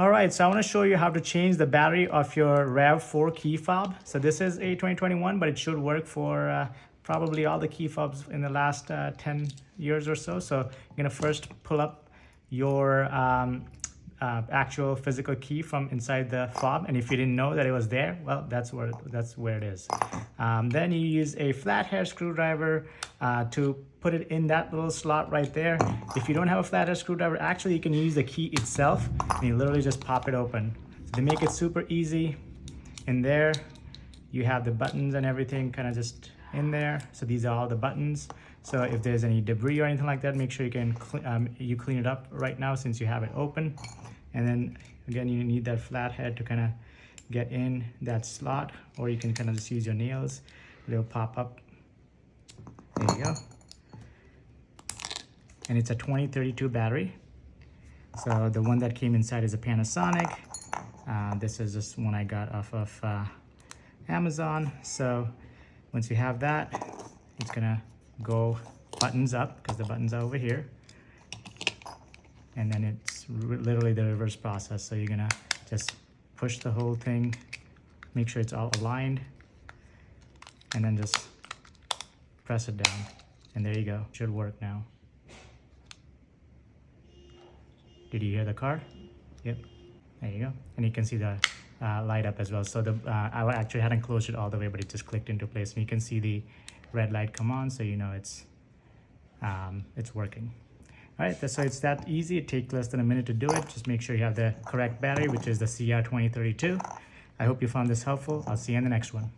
All right, so I want to show you how to change the battery of your RAV4 key fob. So this is a 2021, but it should work for probably all the key fobs in the last 10 years or so. So you're gonna first pull up your actual physical key from inside the fob, and if you didn't know that it was there, well, that's where it is. Then you use a flathead screwdriver to put it in that little slot right there. If you don't have a flathead screwdriver, actually you can use the key itself, and you literally just pop it open. So they make it super easy. In there, you have the buttons and everything kind of just in there. So these are all the buttons. So if there's any debris or anything like that, make sure you can clean it up right now since you have it open. And then again, you need that flathead to kind of get in that slot, or you can kind of just use your nails. They'll pop up. There you go. And it's a 2032 battery. So the one that came inside is a Panasonic. This is just one I got off of Amazon. So once you have that, it's gonna go buttons up because the buttons are over here. And then it's literally the reverse process. So you're gonna just push the whole thing, make sure it's all aligned, and then just press it down. And there you go, should work now. Did you hear the car? Yep, there you go. And you can see the light up as well. So I actually hadn't closed it all the way, but it just clicked into place. And you can see the red light come on, so you know it's working. All right, so it's that easy. It takes less than a minute to do it. Just make sure you have the correct battery, which is the CR2032. I hope you found this helpful. I'll see you in the next one.